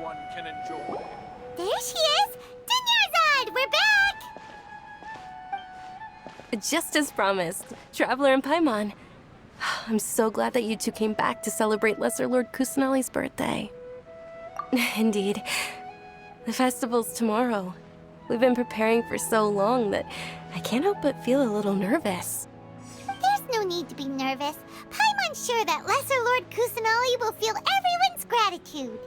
everyone can enjoy. There she is! Dunyarzad, we're back! Just as promised, Traveler and Paimon. I'm so glad that you two came back to celebrate Lesser Lord Kusanali's birthday. Indeed. The festival's tomorrow. We've been preparing for so long that I can't help but feel a little nervous. There's no need to be nervous. Paimon's sure that Lesser Lord Kusanali will feel everyone's gratitude.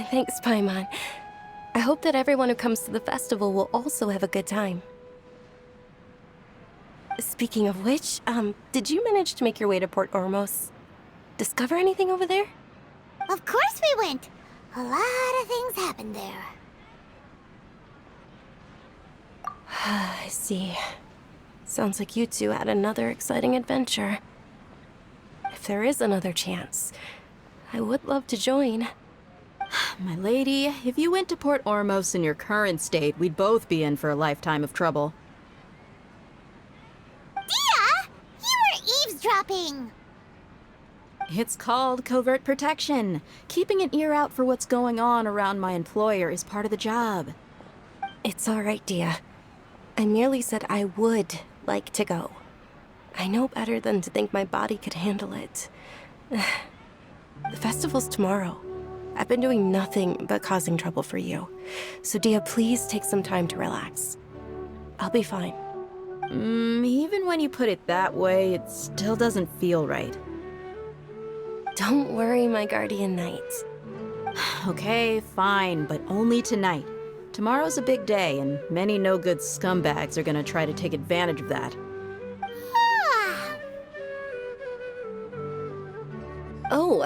Thanks, Paimon. I hope that everyone who comes to the festival will also have a good time. Speaking of which, did you manage to make your way to Port Ormos? Discover anything over there? Of course we went. A lot of things happened there. I see. Sounds like you two had another exciting adventure. If there is another chance, I would love to join. My lady, if you went to Port Ormos in your current state, we'd both be in for a lifetime of trouble. Dia! You were eavesdropping! It's called covert protection. Keeping an ear out for what's going on around my employer is part of the job. It's all right, Dia. I merely said I would like to go. I know better than to think my body could handle it. The festival's tomorrow. I've been doing nothing but causing trouble for you. So Dia, please take some time to relax. I'll be fine. Even when you put it that way, it still doesn't feel right. Don't worry, my guardian knight. Okay, fine, but only tonight. Tomorrow's a big day, and many no-good scumbags are gonna try to take advantage of that. Oh,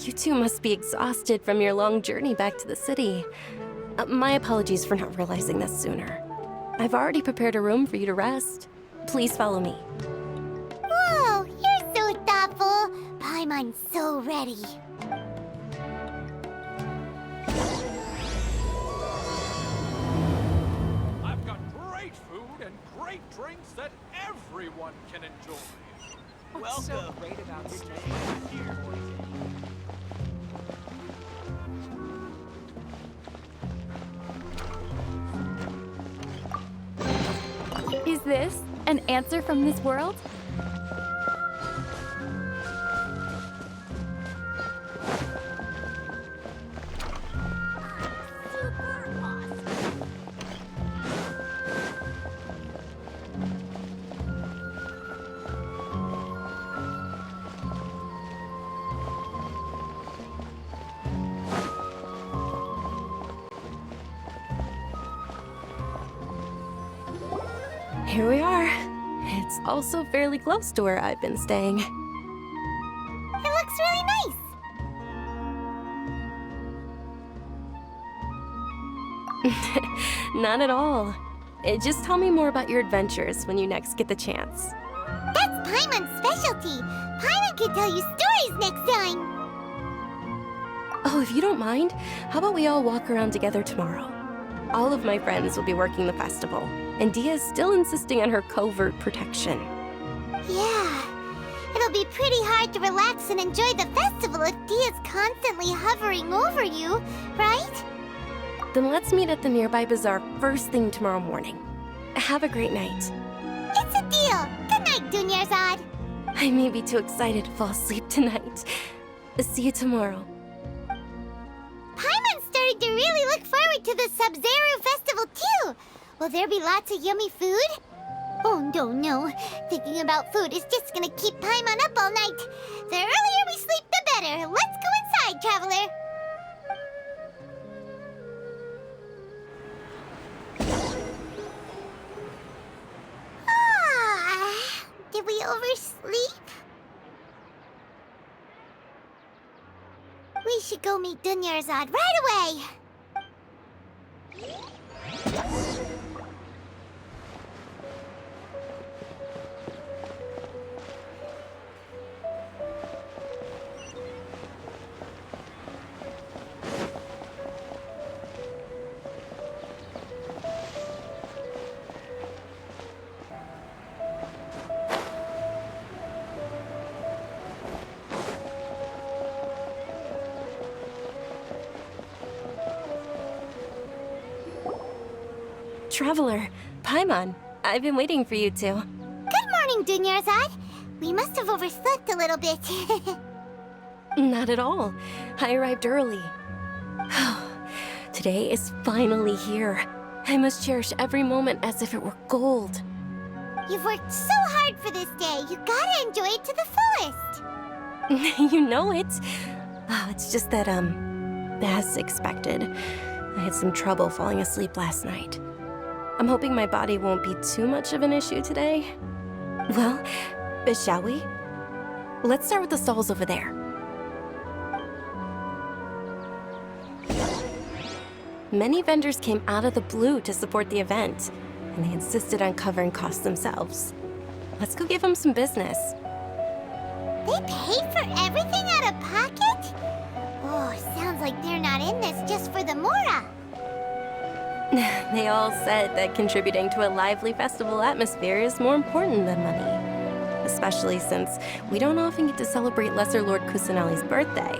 you two must be exhausted from your long journey back to the city. My apologies for not realizing this sooner. I've already prepared a room for you to rest. Please follow me. Whoa, you're so thoughtful. Paimon's so ready. I've got great food and great drinks that everyone can enjoy. What's so great about this here? Is this an answer from this world? Here we are. It's also fairly close to where I've been staying. It looks really nice. Not at all. Just tell me more about your adventures when you next get the chance. That's Paimon's specialty. Paimon can tell you stories next time. Oh, if you don't mind, how about we all walk around together tomorrow? All of my friends will be working the festival, and Dia's still insisting on her covert protection. Yeah. It'll be pretty hard to relax and enjoy the festival if Dia's constantly hovering over you, right? Then let's meet at the nearby bazaar first thing tomorrow morning. Have a great night. It's a deal. Good night, Dunyarzad. I may be too excited to fall asleep tonight. See you tomorrow. Paimon's starting to really look forward to the Subzeruz festival too. Will there be lots of yummy food? Oh, no. Thinking about food is just gonna keep Paimon up all night. The earlier we sleep, the better. Let's go inside, traveler. Did we oversleep? We should go meet Dunyarzad right away. Traveler, Paimon, I've been waiting for you two. Good morning, Dunyarzad. We must have overslept a little bit. Not at all. I arrived early. Today is finally here. I must cherish every moment as if it were gold. You've worked so hard for this day. You gotta enjoy it to the fullest. You know it. Oh, it's just that, as expected, I had some trouble falling asleep last night. I'm hoping my body won't be too much of an issue today. Well, shall we? Let's start with the stalls over there. Many vendors came out of the blue to support the event, and they insisted on covering costs themselves. Let's go give them some business. They paid for everything out of pocket? Oh, sounds like they're not in this just for the Mora. They all said that contributing to a lively festival atmosphere is more important than money. Especially since we don't often get to celebrate Lesser Lord Kusanali's birthday.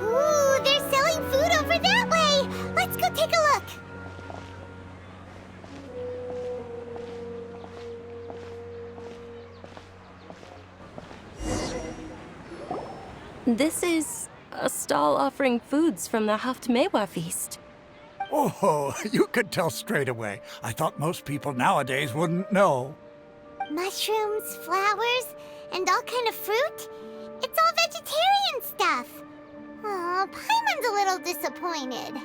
Ooh, they're selling food over that way! Let's go take a look! This is a stall offering foods from the Haftmewa feast. Oh, you could tell straight away. I thought most people nowadays wouldn't know. Mushrooms, flowers, and all kind of fruit? It's all vegetarian stuff. Oh, Paimon's a little disappointed.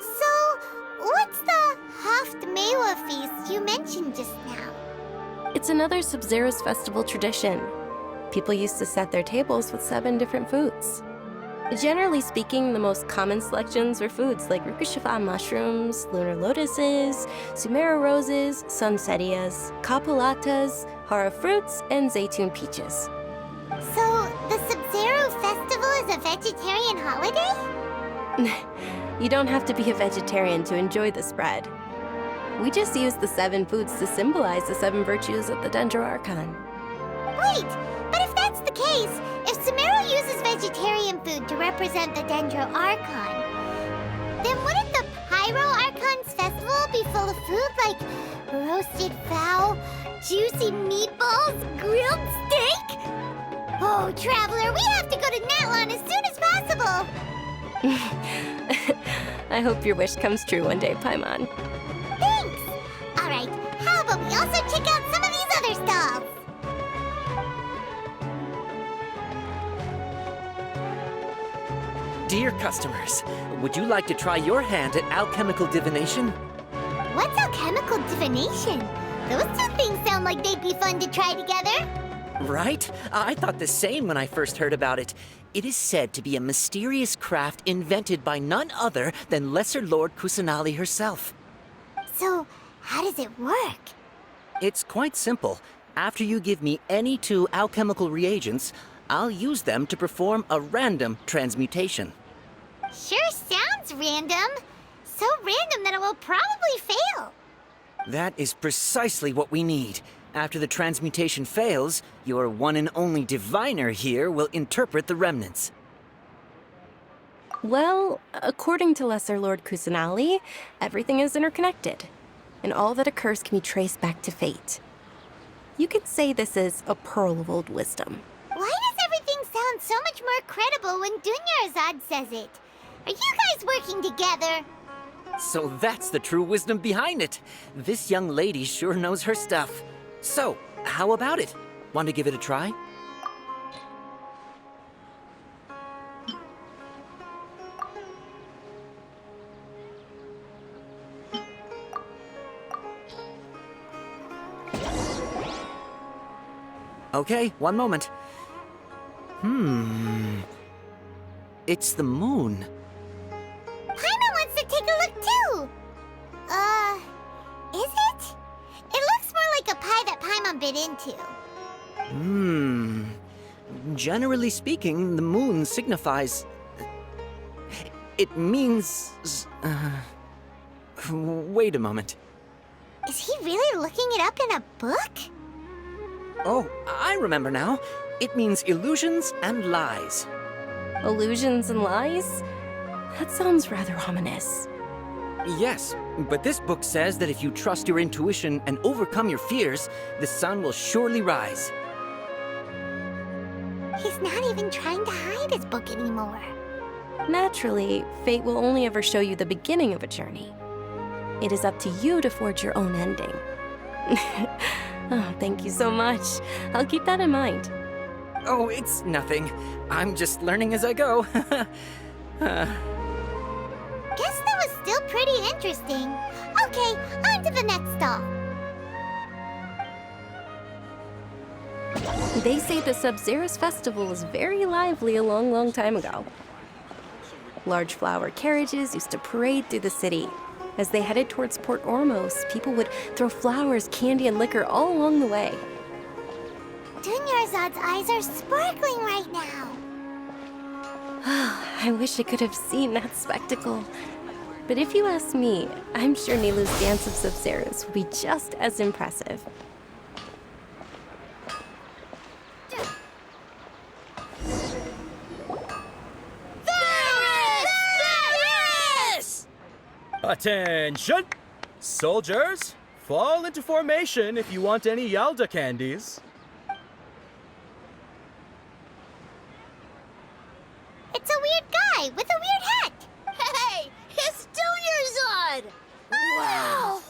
So, what's the Haftmewa feast you mentioned just now? It's another Subzeruz festival tradition. People used to set their tables with 7 different foods. Generally speaking, the most common selections were foods like Rukashifa mushrooms, lunar lotuses, Sumera roses, sunsetias, kapulatas, hara fruits, and zaytun peaches. So, the Subzeruz festival is a vegetarian holiday? You don't have to be a vegetarian to enjoy the spread. We just use the 7 foods to symbolize the 7 virtues of the Dendro Archon. Wait, but if that's the case, if Sumeru uses vegetarian food to represent the Dendro Archon, then wouldn't the Pyro Archon's festival be full of food like roasted fowl, juicy meatballs, grilled steak? Oh, Traveler, we have to go to Natlon as soon as possible! I hope your wish comes true one day, Paimon. Thanks! Alright, how about we also check out some of these other stalls? Dear customers, would you like to try your hand at alchemical divination? What's alchemical divination? Those two things sound like they'd be fun to try together. Right? I thought the same when I first heard about it. It is said to be a mysterious craft invented by none other than Lesser Lord Kusanali herself. So, how does it work? It's quite simple. After you give me any 2 alchemical reagents, I'll use them to perform a random transmutation. Sure sounds random. So random that it will probably fail. That is precisely what we need. After the transmutation fails, your one and only diviner here will interpret the remnants. Well, according to Lesser Lord Kusanali, everything is interconnected, and all that occurs can be traced back to fate. You could say this is a pearl of old wisdom. Why does everything sound so much more credible when Dunyarzad says it? Are you guys working together? So that's the true wisdom behind it. This young lady sure knows her stuff. So, how about it? Want to give it a try? Okay, one moment. It's the moon. Paimon wants to take a look too. Is it? It looks more like a pie that Paimon bit into. Generally speaking, the moon signifies... It means... Wait a moment. Is he really looking it up in a book? Oh, I remember now. It means illusions and lies. Illusions and lies? That sounds rather ominous. Yes, but this book says that if you trust your intuition and overcome your fears, the sun will surely rise. He's not even trying to hide his book anymore. Naturally, fate will only ever show you the beginning of a journey. It is up to you to forge your own ending. Oh, thank you so much. I'll keep that in mind. Oh, it's nothing. I'm just learning as I go. Guess that was still pretty interesting. Okay, on to the next stall. They say the Subzeruz festival was very lively a long, long time ago. Large flower carriages used to parade through the city. As they headed towards Port Ormos, people would throw flowers, candy, and liquor all along the way. Dunyarzad's eyes are sparkling right now. I wish I could have seen that spectacle. But if you ask me, I'm sure Nilu's dance of Subzeruz will be just as impressive. Attention! Soldiers, fall into formation if you want any Yalda candies. It's a weird guy with a weird hat. Hey, it's Dunyarzad! Wow!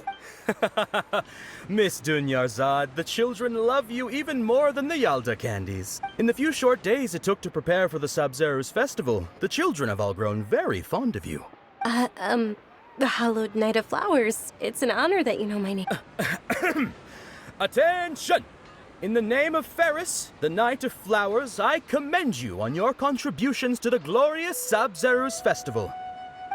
Miss Dunyarzad, the children love you even more than the Yalda candies. In the few short days it took to prepare for the Subzeruz festival, the children have all grown very fond of you. The hallowed Knight of Flowers. It's an honor that you know my name. Attention! In the name of Ferris, the Knight of Flowers, I commend you on your contributions to the glorious Subzeruz festival.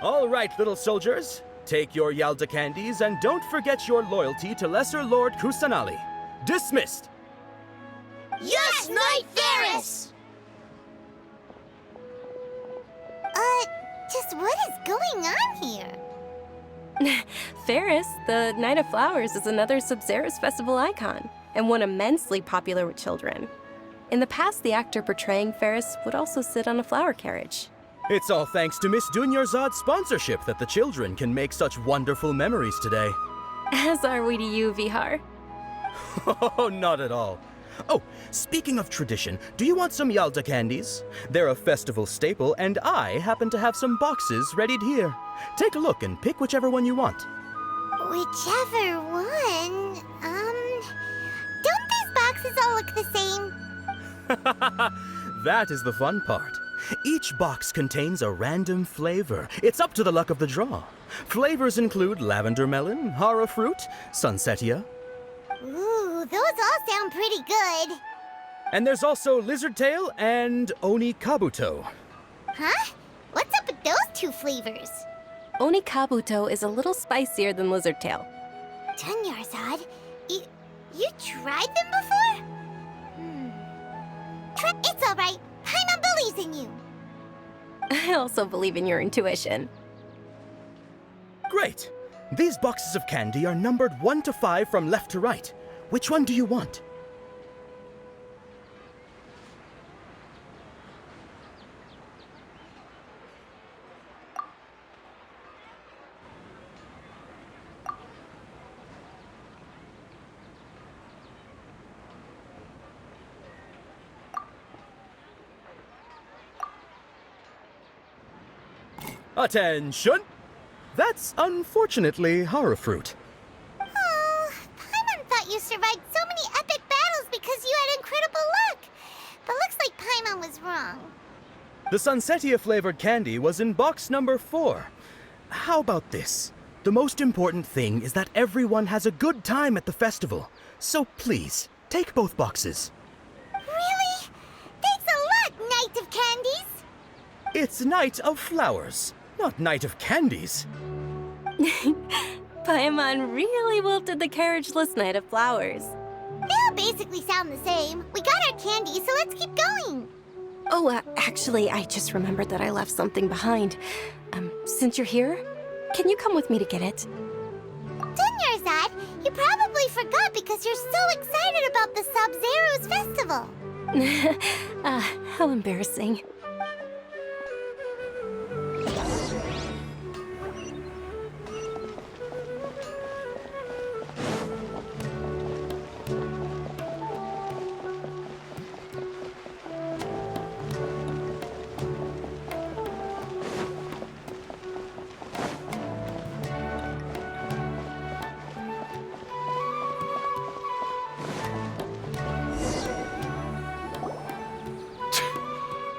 All right, little soldiers, take your Yalda candies and don't forget your loyalty to Lesser Lord Kusanali. Dismissed! Yes, Knight Ferris! Just what is going on here? Ferris, the Knight of Flowers, is another Subzeruz festival icon, and one immensely popular with children. In the past, the actor portraying Ferris would also sit on a flower carriage. It's all thanks to Miss Dunyarzad's sponsorship that the children can make such wonderful memories today. As are we to you, Vihar. Oh, not at all. Oh, speaking of tradition, do you want some Yalda candies? They're a festival staple, and I happen to have some boxes readied here. Take a look and pick whichever one you want. Whichever one? Don't these boxes all look the same? That is the fun part. Each box contains a random flavor. It's up to the luck of the draw. Flavors include lavender melon, hara fruit, sunsetia. Ooh, those all sound pretty good. And there's also lizard tail and oni kabuto. Huh? What's up with those two flavors? Oni Kabuto is a little spicier than Lizard Tail. Dunyarzad, you tried them before? It's all right. Paimon believes in you. I also believe in your intuition. Great! These boxes of candy are numbered 1 to 5 from left to right. Which one do you want? Attention! That's unfortunately hara fruit. Oh, Paimon thought you survived so many epic battles because you had incredible luck. But looks like Paimon was wrong. The Sunsetia flavored candy was in box number 4. How about this? The most important thing is that everyone has a good time at the festival. So please, take both boxes. Really? Thanks a lot, Knight of Candies. It's Knight of Flowers, not Knight of Candies. Paimon really wilted the carriageless Knight of Flowers. They all basically sound the same. We got our candy, so let's keep going. Oh, actually, I just remembered that I left something behind. Since you're here, can you come with me to get it? Dunyarzad, you probably forgot because you're so excited about the Subzeruz festival. How embarrassing.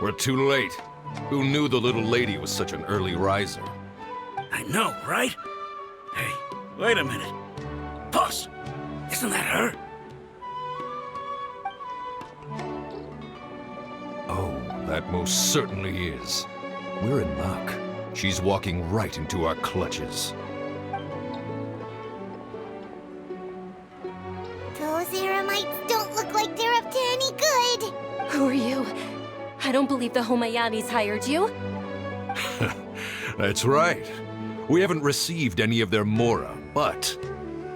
We're too late. Who knew the little lady was such an early riser? I know, right? Hey, wait a minute. Boss, isn't that her? Oh, that most certainly is. We're in luck. She's walking right into our clutches. Those Eremites don't look like they're up to any good. Who are you? I don't believe the Homayanis hired you. That's right. We haven't received any of their Mora, but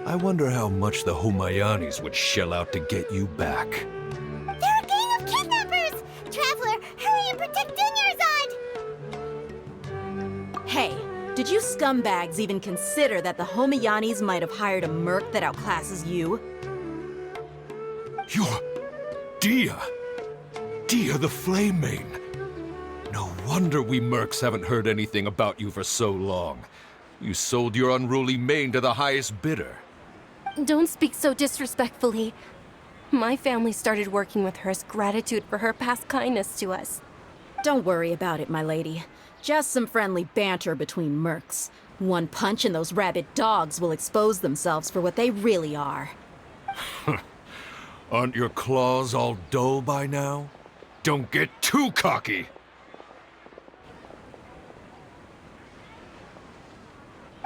I wonder how much the Homayanis would shell out to get you back. They're a gang of kidnappers! Traveler, hurry and protect Dunyarzad! Hey, did you scumbags even consider that the Homayanis might have hired a merc that outclasses you? You're... Dia! Dia the Flame Mane! No wonder we mercs haven't heard anything about you for so long. You sold your unruly mane to the highest bidder. Don't speak so disrespectfully. My family started working with her as gratitude for her past kindness to us. Don't worry about it, my lady. Just some friendly banter between mercs. One punch and those rabid dogs will expose themselves for what they really are. Aren't your claws all dull by now? Don't get too cocky!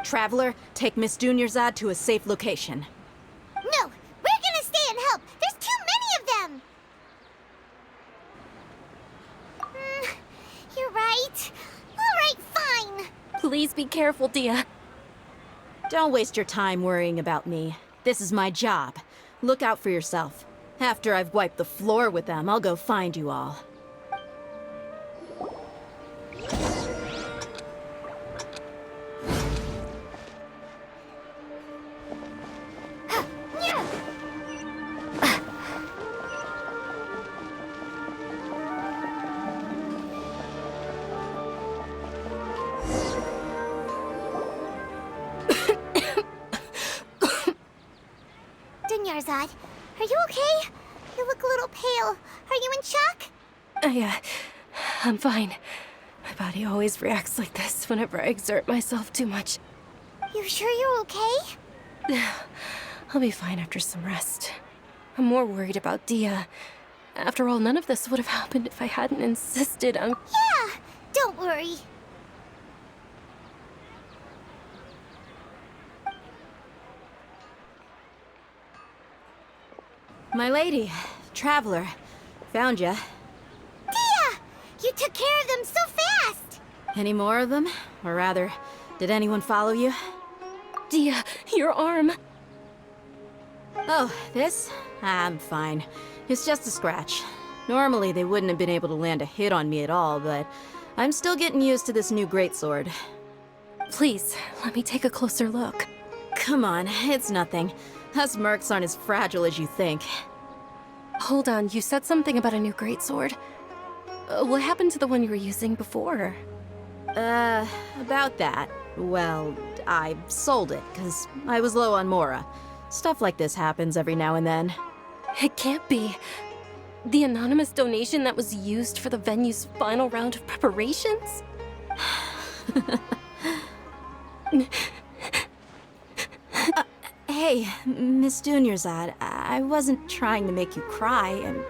Traveler, take Miss Dunyarzad to a safe location. No! We're gonna stay and help! There's too many of them! You're right. Alright, fine. Please be careful, Dia. Don't waste your time worrying about me. This is my job. Look out for yourself. After I've wiped the floor with them, I'll go find you all. Dunyarzad, are you okay? You look a little pale. Are you in shock? Yeah, I'm fine. My body always reacts like this whenever I exert myself too much. You sure you're okay? I'll be fine after some rest. I'm more worried about Dia. After all, none of this would have happened if I hadn't insisted on... Yeah, don't worry. My lady, Traveler, found ya. Dia! You took care of them so fast! Any more of them? Or rather, did anyone follow you? Dia, your arm! Oh, this? I'm fine. It's just a scratch. Normally, they wouldn't have been able to land a hit on me at all, but I'm still getting used to this new greatsword. Please, let me take a closer look. Come on, it's nothing. Us mercs aren't as fragile as you think. Hold on, you said something about a new greatsword. What happened to the one you were using before? About that. Well, I sold it, because I was low on Mora. Stuff like this happens every now and then. It can't be. The anonymous donation that was used for the venue's final round of preparations? Hey, Miss Dunyarzad, I wasn't trying to make you cry, and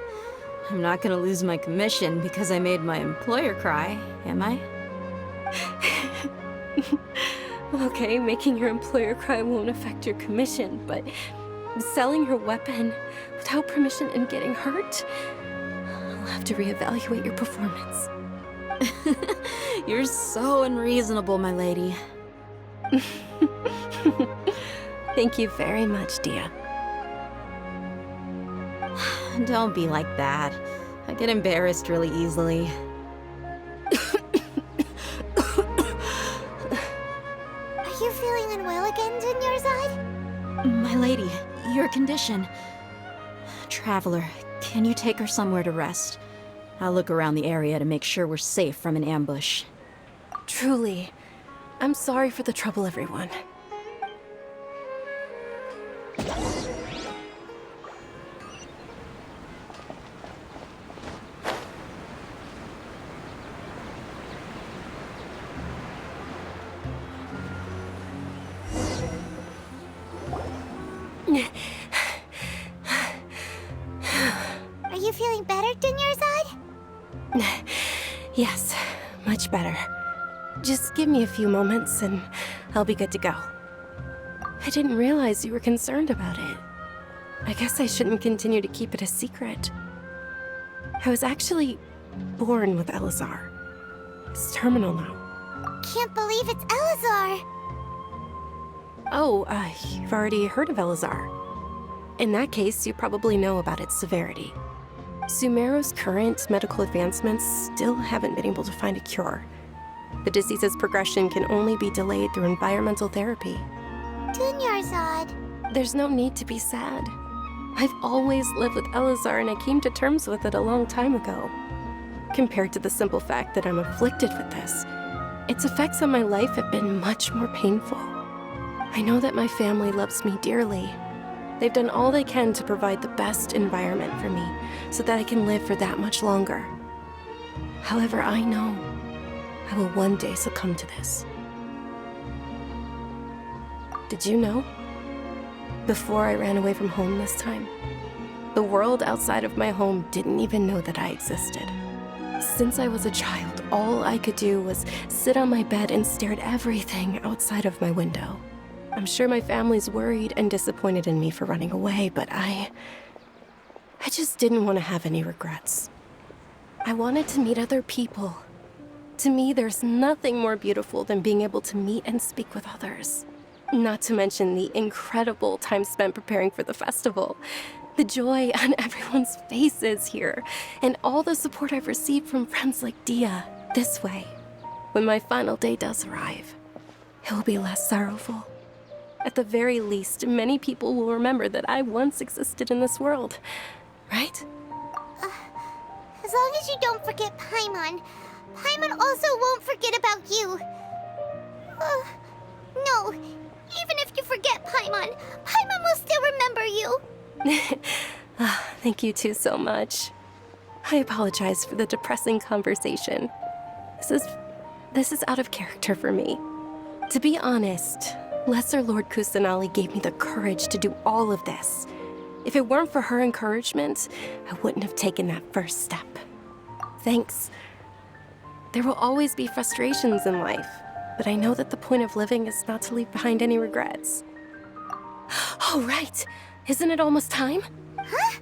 I'm not gonna lose my commission because I made my employer cry, am I? Okay, making your employer cry won't affect your commission, but selling her weapon without permission and getting hurt? I'll have to reevaluate your performance. You're so unreasonable, my lady. Thank you very much, Dia. Don't be like that. I get embarrassed really easily. Are you feeling unwell again, Dunyarzad? My lady, your condition. Traveler, can you take her somewhere to rest? I'll look around the area to make sure we're safe from an ambush. Truly. I'm sorry for the trouble, everyone. Are you feeling better, Dunyarzad? Yes, much better. Just give me a few moments and I'll be good to go. I didn't realize you were concerned about it. I guess I shouldn't continue to keep it a secret. I was actually born with Elazar. It's terminal now. Can't believe it's Elazar! Oh, you've already heard of Elazar. In that case, you probably know about its severity. Sumeru's current medical advancements still haven't been able to find a cure. The disease's progression can only be delayed through environmental therapy. Dunyarzad. There's no need to be sad. I've always lived with Elazar and I came to terms with it a long time ago. Compared to the simple fact that I'm afflicted with this, its effects on my life have been much more painful. I know that my family loves me dearly. They've done all they can to provide the best environment for me so that I can live for that much longer. However, I know I will one day succumb to this. Did you know? Before I ran away from home this time, the world outside of my home didn't even know that I existed. Since I was a child, all I could do was sit on my bed and stare at everything outside of my window. I'm sure my family's worried and disappointed in me for running away, but I just didn't want to have any regrets. I wanted to meet other people. To me, there's nothing more beautiful than being able to meet and speak with others. Not to mention the incredible time spent preparing for the festival. The joy on everyone's faces here, and all the support I've received from friends like Dia. This way, when my final day does arrive, it will be less sorrowful. At the very least, many people will remember that I once existed in this world, right? As long as you don't forget Paimon, Paimon also won't forget about you. No, even if you forget Paimon, Paimon will still remember you. Thank you two so much. I apologize for the depressing conversation. This is out of character for me. To be honest, Lesser Lord Kusanali gave me the courage to do all of this. If it weren't for her encouragement, I wouldn't have taken that first step. Thanks. There will always be frustrations in life, but I know that the point of living is not to leave behind any regrets. Oh, right! Isn't it almost time? Huh?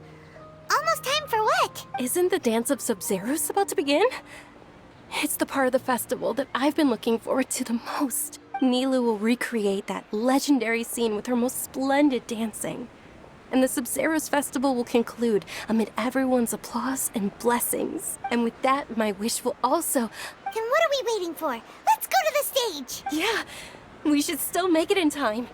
Almost time for what? Isn't the dance of Subzeruz about to begin? It's the part of the festival that I've been looking forward to the most. Nilu will recreate that legendary scene with her most splendid dancing. And the Subzeruz festival will conclude amid everyone's applause and blessings. And with that, my wish will also... Then what are we waiting for? Let's go to the stage! Yeah, we should still make it in time.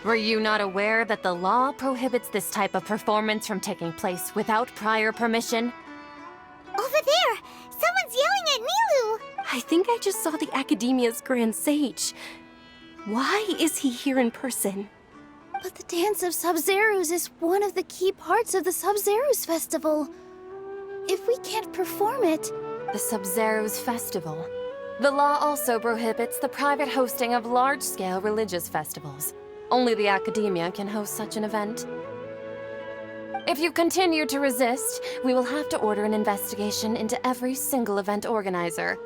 Were you not aware that the law prohibits this type of performance from taking place without prior permission? Over there! Someone's yelling at Nilu! I think I just saw the Academia's Grand Sage. Why is he here in person? But the Dance of Subzeruz is one of the key parts of the Subzeruz Festival. If we can't perform it... The Subzeruz Festival. The law also prohibits the private hosting of large-scale religious festivals. Only the Academia can host such an event. If you continue to resist, we will have to order an investigation into every single event organizer.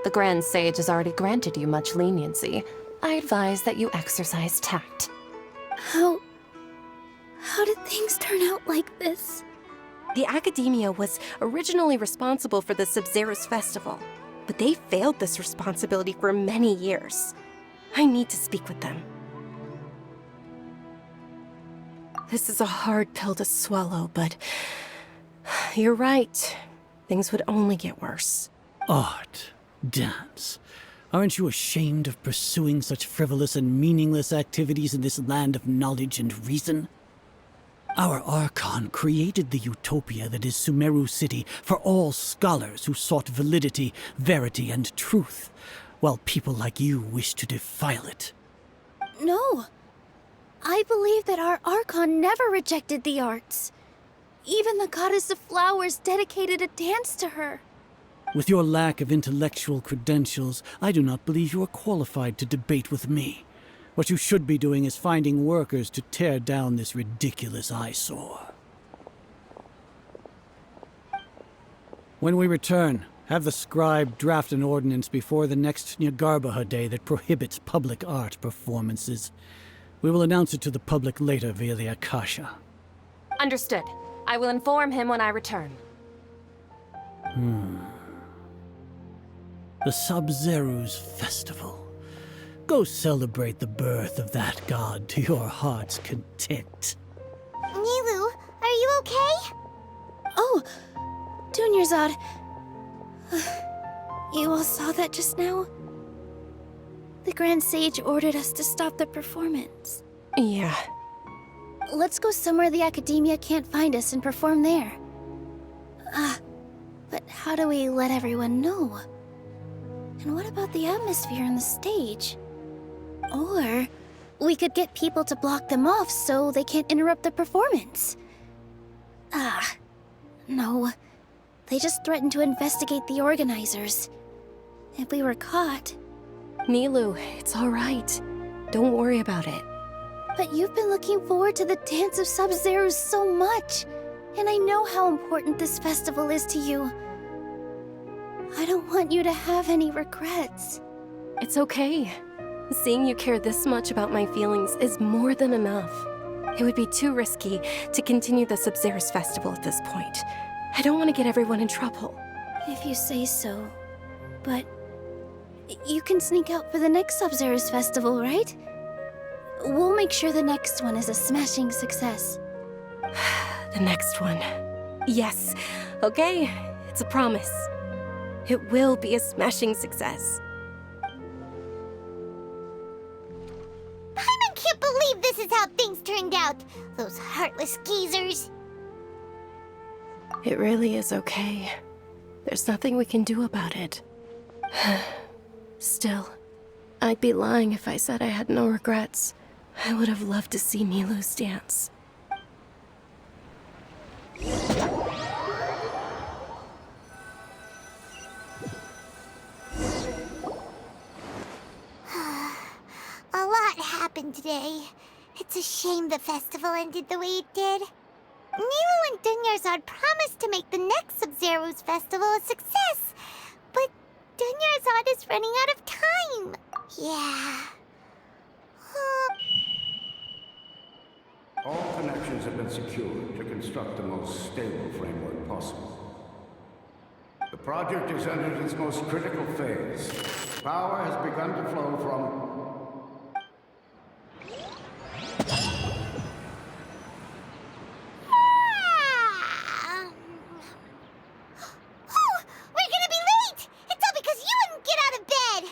The Grand Sage has already granted you much leniency. I advise that you exercise tact. How did things turn out like this? The Academia was originally responsible for the Subzeruz Festival, but they failed this responsibility for many years. I need to speak with them. This is a hard pill to swallow, but you're right. things would only get worse. Art, dance. Aren't you ashamed of pursuing such frivolous and meaningless activities in this land of knowledge and reason? Our Archon created the utopia that is Sumeru City for all scholars who sought validity, verity, and truth, while people like you wish to defile it. No. I believe that our Archon never rejected the arts. Even the goddess of flowers dedicated a dance to her. With your lack of intellectual credentials, I do not believe you are qualified to debate with me. What you should be doing is finding workers to tear down this ridiculous eyesore. When we return, have the scribe draft an ordinance before the next Nyargarbaha Day that prohibits public art performances. We will announce it to the public later via the Akasha. Understood. I will inform him when I return. The Subzeruz Festival. Go celebrate the birth of that god to your heart's content. Nilu, are you okay? Oh, Dunyarzad. You all saw that just now? The Grand Sage ordered us to stop the performance. Yeah. Let's go somewhere the Academia can't find us and perform there. But how do we let everyone know? And what about the atmosphere on the stage? Or we could get people to block them off so they can't interrupt the performance. No. They just threatened to investigate the organizers. If we were caught... Nilu, it's all right. Don't worry about it. But you've been looking forward to the Dance of Subzeruz so much, and I know how important this festival is to you. I don't want you to have any regrets. It's okay. Seeing you care this much about my feelings is more than enough. It would be too risky to continue the Subzeruz festival at this point. I don't want to get everyone in trouble. If you say so. But you can sneak out for the next Subzeruz festival, right? We'll make sure the next one is a smashing success. The next one. Yes. Okay, it's a promise. It will be a smashing success. I can't believe this is how things turned out. Those heartless geezers. It really is okay. There's nothing we can do about it. Still, I'd be lying if I said I had no regrets. I would have loved to see Nilu's dance. A lot happened today. It's a shame the festival ended the way it did. Nilu and Dunyarzad promised to make the next Subzeruz festival a success, but Dunyarzad is running out of time. Yeah. All connections have been secured to construct the most stable framework possible. The project has entered its most critical phase. Power has begun to flow from... We're gonna be late! It's all because you wouldn't get out of bed!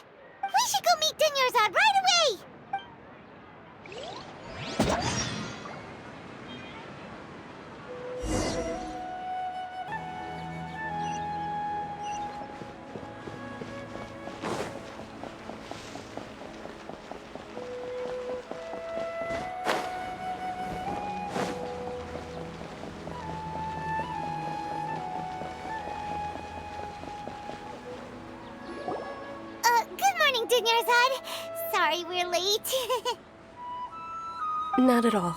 We should go meet Dunyarzad right away! Good morning, Dunyarzad. Sorry we're late. Not at all.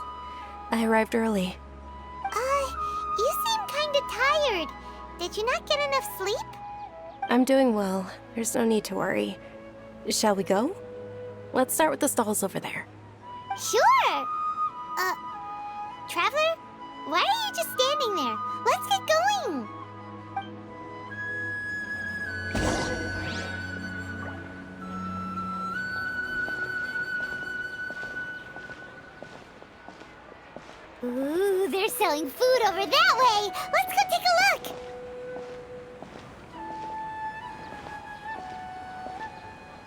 I arrived early. You seem kinda tired. Did you not get enough sleep? I'm doing well. There's no need to worry. Shall we go? Let's start with the stalls over there. Sure! Traveler? Why are you just standing there? Let's get going! Ooh, they're selling food over that way! Let's go take a look!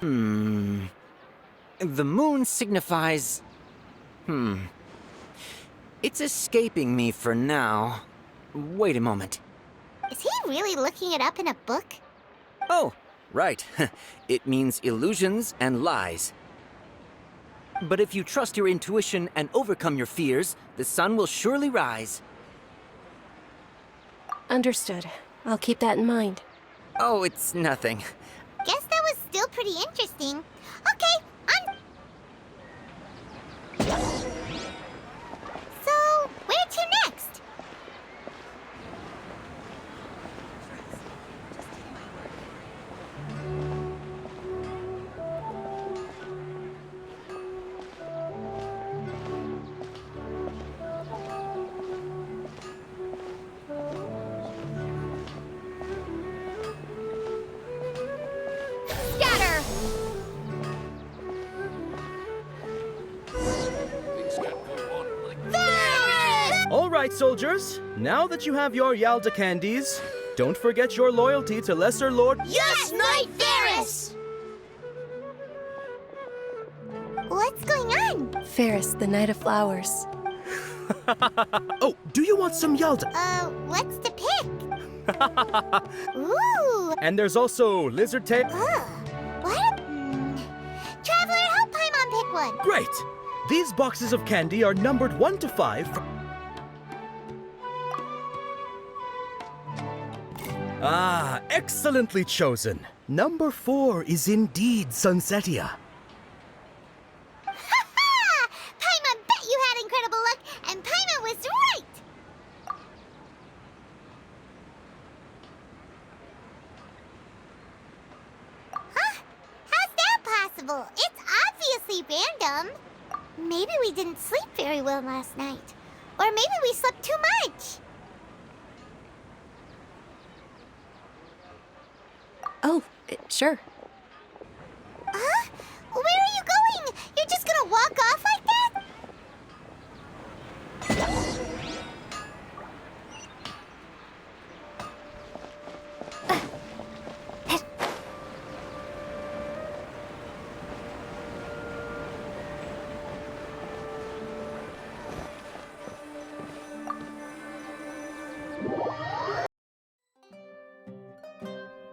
The moon signifies... It's escaping me for now. Wait a moment. Is he really looking it up in a book? Oh, right. It means illusions and lies. But if you trust your intuition and overcome your fears, the sun will surely rise. Understood. I'll keep that in mind. Oh, it's nothing. Guess that was still pretty interesting. Okay, on. So, where to next? Scatter! All right, soldiers. Now that you have your Yalda candies, don't forget your loyalty to Lesser Lord... Yes, Knight Varys! What's going on? Ferris, the Knight of Flowers. Oh, do you want some Yalda? What's to pick? Ooh! And there's also Lizard Tail... What? Traveler, help Paimon pick one. Great! These boxes of candy are numbered 1 to 5. Ah, excellently chosen. Number 4 is indeed Sunsetia. Ha-ha! Paimon bet you had incredible luck, and Paimon was right! Huh? How's that possible? It's obviously random. Maybe we didn't sleep very well last night. Or maybe we slept too much. Oh, sure. Huh? Where are you going? You're just gonna walk off like that?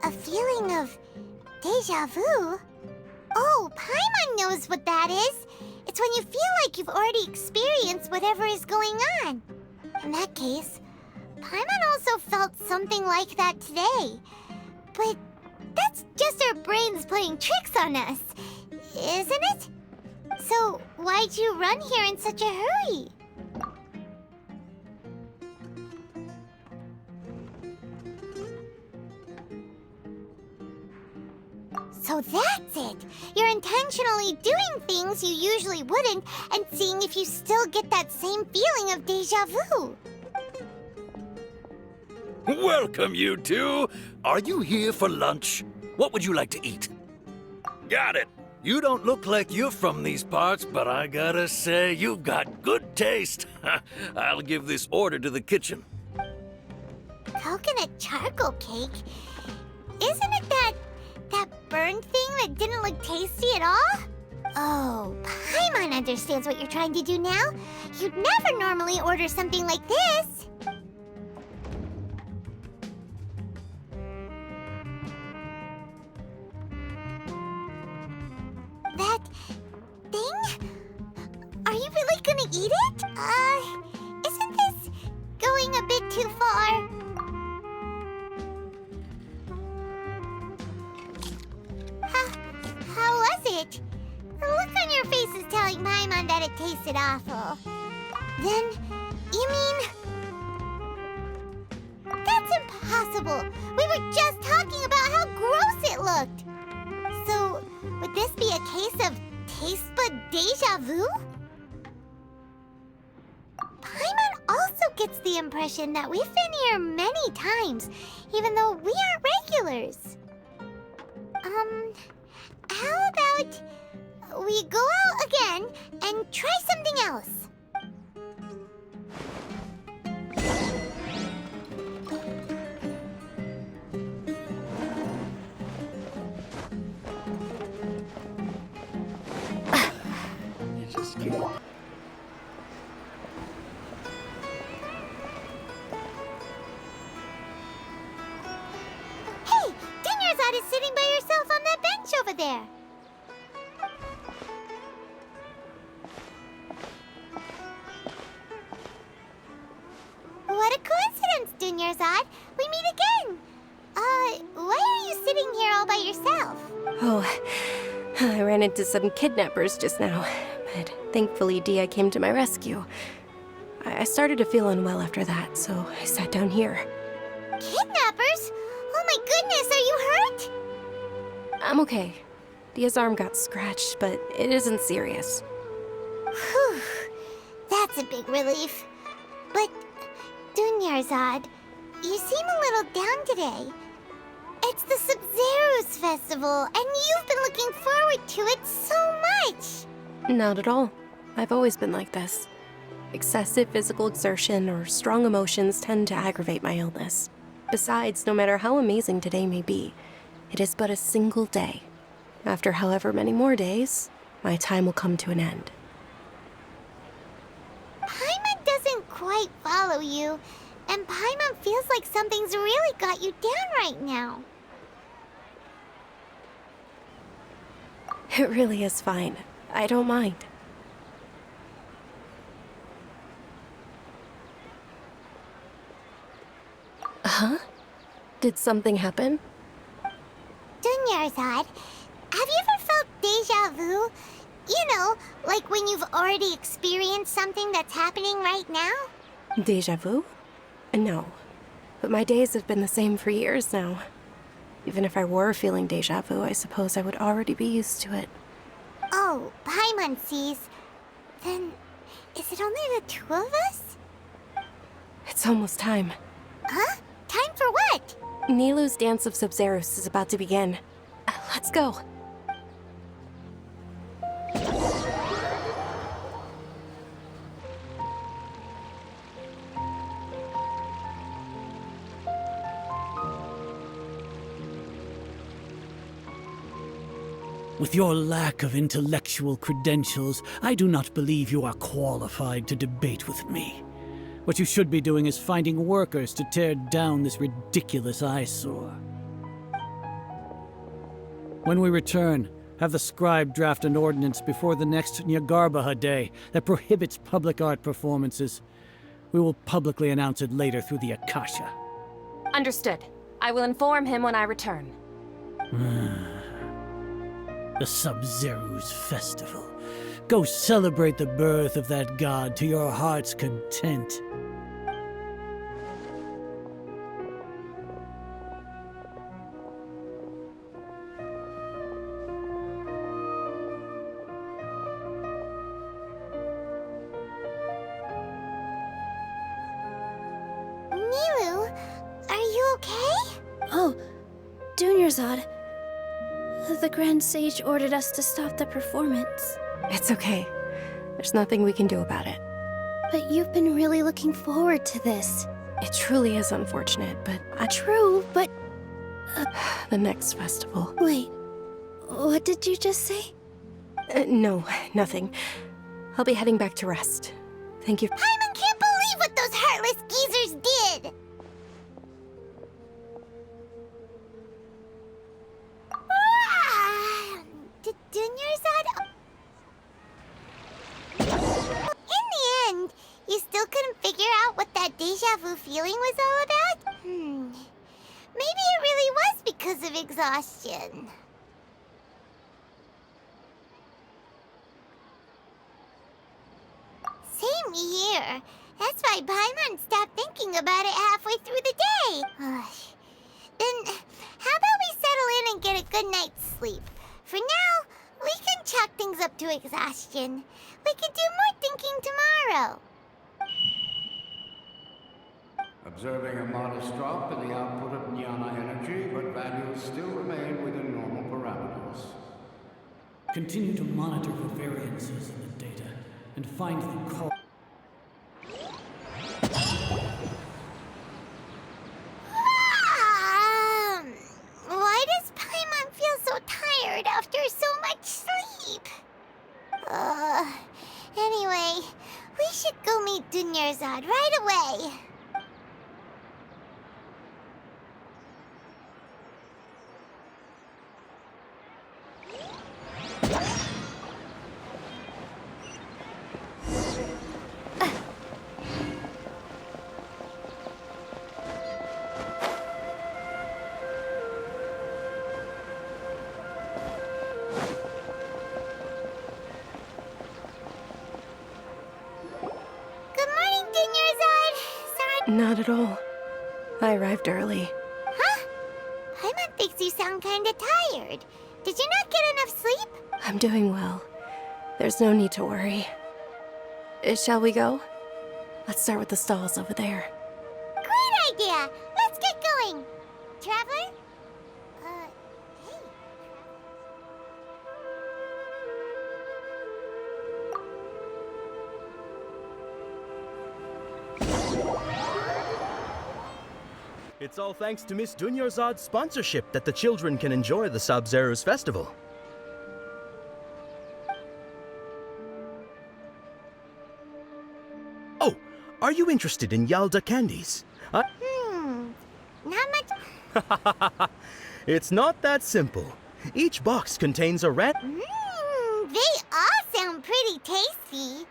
A feeling of deja vu? Oh, Paimon knows what that is. It's when you feel like you've already experienced whatever is going on. In that case, Paimon also felt something like that today. But that's just our brains playing tricks on us, isn't it? So why'd you run here in such a hurry? So that's it! You're intentionally doing things you usually wouldn't and seeing if you still get that same feeling of deja vu. Welcome, you two. Are you here for lunch? What would you like to eat? Got it. You don't look like you're from these parts, but I gotta say, you've got good taste. I'll give this order to the kitchen. Coconut charcoal cake? Isn't it that burned thing that didn't look tasty at all? Oh, Paimon understands what you're trying to do now. You'd never normally order something like this. That thing? Are you really gonna eat it? Isn't this going a bit too far? How was it? The look on your face is telling Paimon that it tasted awful. Then, you mean... That's impossible! We were just talking about how gross it looked! So, would this be a case of taste bud deja vu? Paimon also gets the impression that we've been here many times, even though we aren't regulars. How about we go out again and try something else? there. What a coincidence, Dunyarzad. We meet again. Why are you sitting here all by yourself? Oh, I ran into some kidnappers just now, but thankfully Dia came to my rescue. I started to feel unwell after that, so I sat down here. Kidnappers? Oh my goodness, are you hurt? I'm okay. Dia's arm got scratched, but it isn't serious. Whew, that's a big relief. But, Dunyarzad, you seem a little down today. It's the Subzeruz festival, and you've been looking forward to it so much. Not at all. I've always been like this. Excessive physical exertion or strong emotions tend to aggravate my illness. Besides, no matter how amazing today may be, it is but a single day. After however many more days, my time will come to an end. Paimon doesn't quite follow you, and Paimon feels like something's really got you down right now. It really is fine. I don't mind. Huh? Did something happen? Dunyarzad, have you ever felt deja vu? You know, like when you've already experienced something that's happening right now? Deja vu? No. But my days have been the same for years now. Even if I were feeling deja vu, I suppose I would already be used to it. Oh, Paimon sees. Then, is it only the two of us? It's almost time. Huh? Time for what? Nilou's Dance of Subzeruz is about to begin. Let's go. With your lack of intellectual credentials, I do not believe you are qualified to debate with me. What you should be doing is finding workers to tear down this ridiculous eyesore. When we return, have the scribe draft an ordinance before the next Nyagarbaha Day that prohibits public art performances. We will publicly announce it later through the Akasha. Understood. I will inform him when I return. The Subzeruz Festival. Go celebrate the birth of that god to your heart's content. Nilou, are you okay? Oh, Dunyarzad. The Grand Sage ordered us to stop the performance. It's okay. There's nothing we can do about it. But you've been really looking forward to this. It truly is unfortunate, but True, but... the next festival. Wait, what did you just say? No, nothing. I'll be heading back to rest. Thank you. Paimon can't believe what those heartless geezers did! Dunyarzad... In the end, you still couldn't figure out what that deja vu feeling was all about? Maybe it really was because of exhaustion. Same here. That's why Paimon stopped thinking about it halfway through the day. Then, how about we settle in and get a good night's sleep? For now, we can chalk things up to exhaustion. We can do more thinking tomorrow. Observing a modest drop in the output of jnana energy, but values still remain within normal parameters. Continue to monitor for variances in the data and find the cause. Why does Paimon feel so tired after so much sleep? Anyway, we should go meet Dunyarzad right away. Not at all. I arrived early. Huh? Paimon thinks you sound kinda tired. Did you not get enough sleep? I'm doing well. There's no need to worry. Shall we go? Let's start with the stalls over there. Great idea! Let's get going! Traveler? Hey. It's all thanks to Miss Dunyarzad's sponsorship that the children can enjoy the Subzeruz festival. Oh, are you interested in Yalda candies? Not much. It's not that simple. Each box contains a rat. They all sound pretty tasty.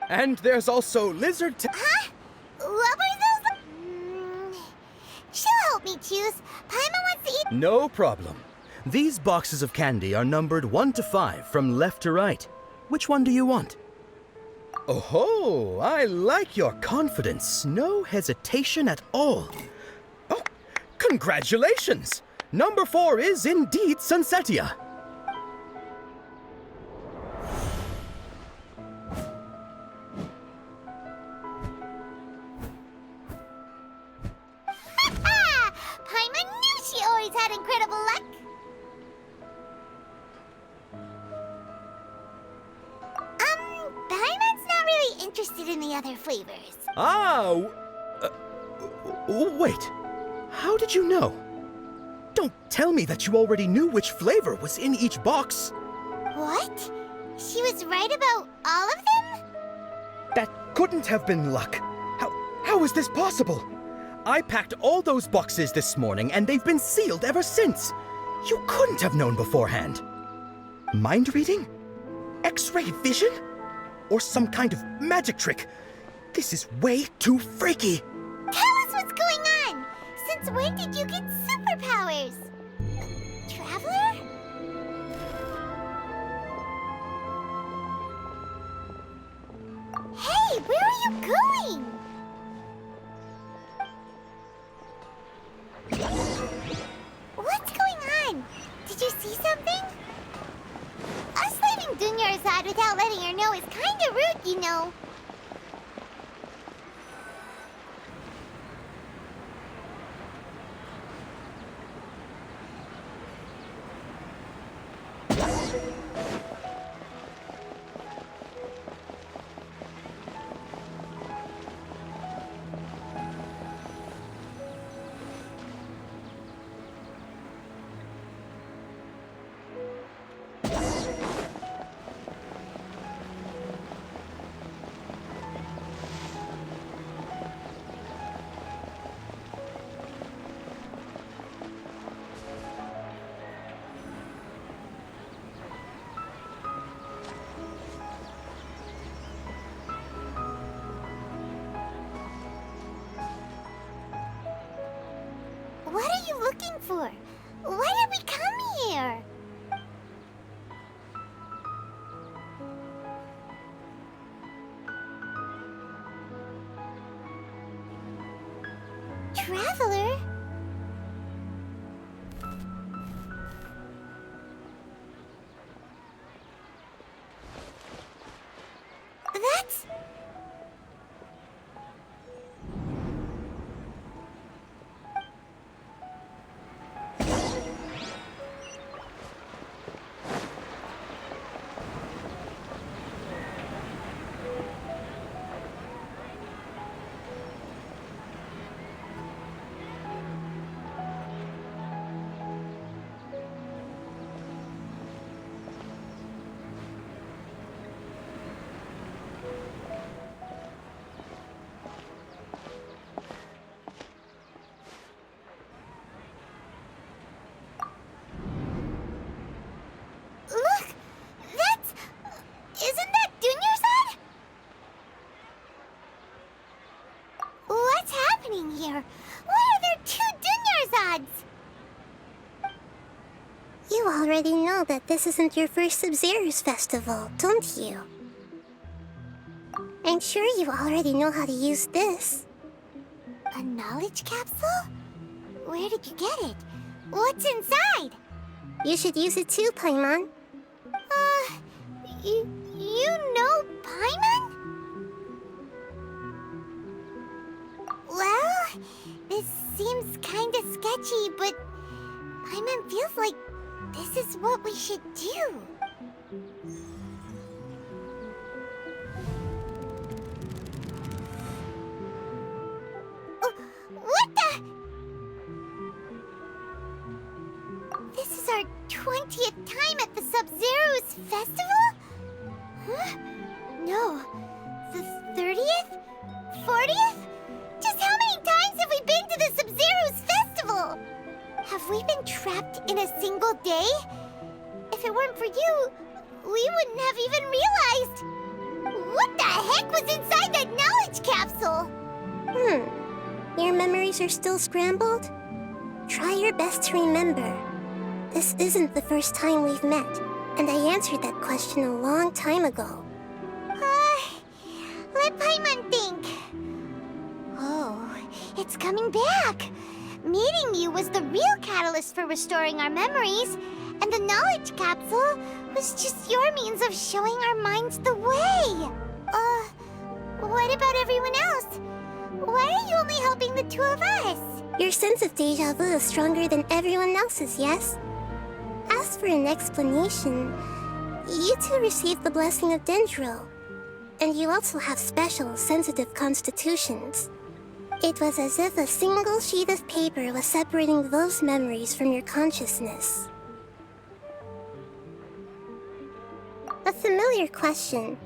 And there's also lizard. Huh? What were those? She'll help me choose. Paimon wants to eat. No problem. These boxes of candy are numbered 1 to 5 from left to right. Which one do you want? Oh, I like your confidence. No hesitation at all. Oh, congratulations! Number 4 is indeed Sunsetia. Paimon knew she always had incredible luck. Paimon's not really interested in the other flavors. Wait. How did you know? Don't tell me that you already knew which flavor was in each box. What? She was right about all of them? That couldn't have been luck. How is this possible? I packed all those boxes this morning and they've been sealed ever since. You couldn't have known beforehand. Mind reading? X-ray vision? Or some kind of magic trick? This is way too freaky. Tell us what's going on! Since when did you get superpowers? Traveler? Hey, where are you going? What's going on? Did you see something? Us leaving Dunyarzad without letting her know is kinda rude, you know. What are you looking for? Why did we come here? Traveler? That's... Look! That's... Isn't that Dunyarzad? What's happening here? Why are there 2 Dunyarzads? You already know that this isn't your first Subzeruz festival, don't you? I'm sure you already know how to use this. A knowledge capsule? Where did you get it? What's inside? You should use it too, Paimon. You know Paimon? Well, this seems kinda sketchy, but Paimon feels like this is what we should do. What the? This is our 20th time at the Subzeruz festival? Huh? No. The 30th? 40th? Just how many times have we been to the Subzeruz festival? Have we been trapped in a single day? If it weren't for you, we wouldn't have even realized. What the heck was inside that knowledge capsule? Your memories are still scrambled? Try your best to remember. This isn't the first time we've met, and I answered that question a long time ago. Let Paimon think. Oh, it's coming back. Meeting you was the real catalyst for restoring our memories, and the knowledge capsule was just your means of showing our minds the way. What about everyone else? Why are you only helping the two of us? Your sense of deja vu is stronger than everyone else's, yes? As for an explanation, you two received the blessing of Dendro, and you also have special, sensitive constitutions. It was as if a single sheet of paper was separating those memories from your consciousness. A familiar question.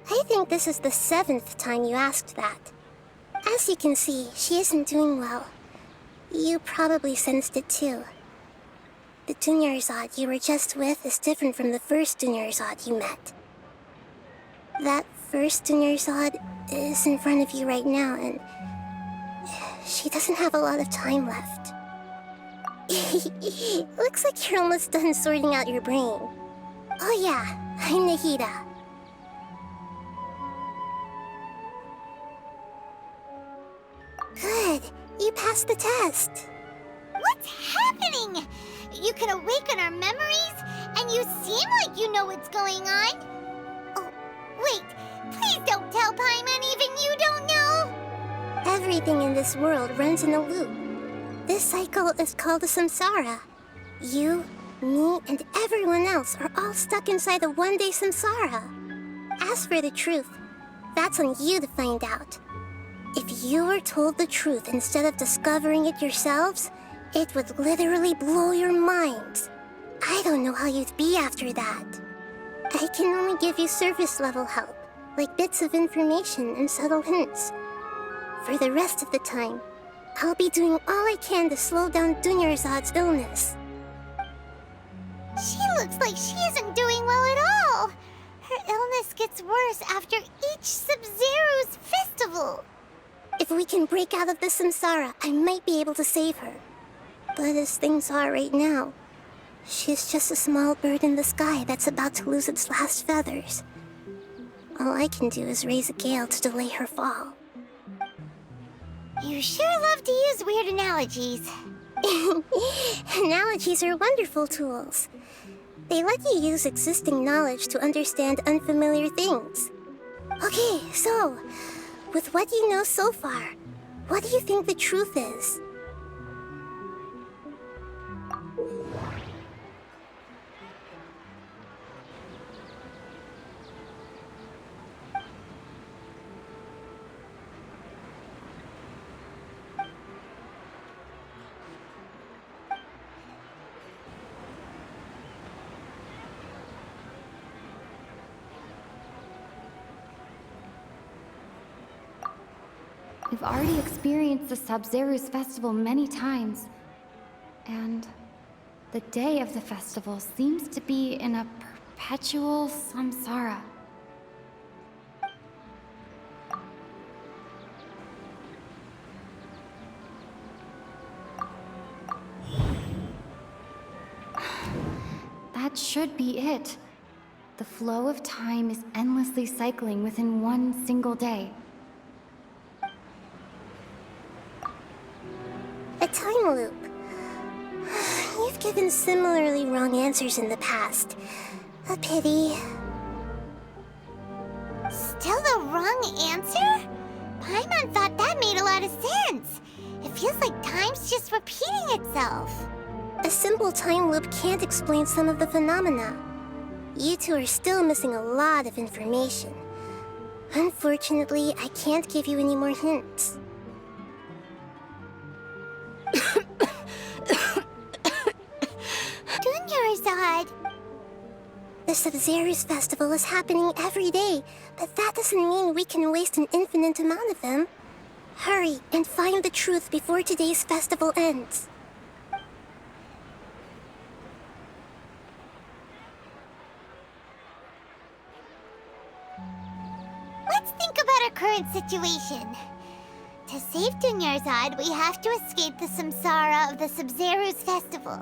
I think this is the 7th time you asked that. As you can see, she isn't doing well. You probably sensed it too. The Dunyarzad you were just with is different from the first Dunyarzad you met. That first Dunyarzad is in front of you right now, and she doesn't have a lot of time left. Looks like you're almost done sorting out your brain. Oh yeah, I'm Nahida. Good. You passed the test. What's happening? You can awaken our memories, and you seem like you know what's going on. Oh, wait. Please don't tell Paimon even you don't know. Everything in this world runs in a loop. This cycle is called a samsara. You, me, and everyone else are all stuck inside a one-day samsara. As for the truth, that's on you to find out. If you were told the truth instead of discovering it yourselves, it would literally blow your minds. I don't know how you'd be after that. I can only give you surface-level help, like bits of information and subtle hints. For the rest of the time, I'll be doing all I can to slow down Dunyarzad's illness. She looks like she isn't doing well at all. Her illness gets worse after each Subzeruz festival. If we can break out of the samsara, I might be able to save her. But as things are right now, she's just a small bird in the sky that's about to lose its last feathers. All I can do is raise a gale to delay her fall. You sure love to use weird analogies. Analogies are wonderful tools. They let you use existing knowledge to understand unfamiliar things. Okay, so, with what you know so far, what do you think the truth is? We've already experienced the Subzeruz festival many times, and the day of the festival seems to be in a perpetual samsara. That should be it. The flow of time is endlessly cycling within one single day. A time loop. You've given similarly wrong answers in the past. A pity. Still the wrong answer? Paimon thought that made a lot of sense. It feels like time's just repeating itself. A simple time loop can't explain some of the phenomena. You two are still missing a lot of information. Unfortunately, I can't give you any more hints. Dunyarzad! The Subzeruz festival is happening every day, but that doesn't mean we can waste an infinite amount of them. Hurry and find the truth before today's festival ends. Let's think about our current situation. To save Dunyarzad, we have to escape the samsara of the Subzeruz festival.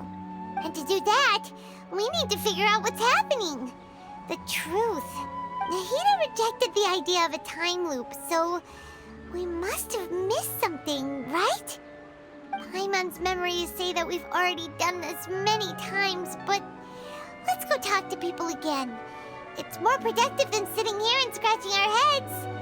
And to do that, we need to figure out what's happening. The truth. Nahida rejected the idea of a time loop, so we must have missed something, right? Paimon's memories say that we've already done this many times, but let's go talk to people again. It's more productive than sitting here and scratching our heads.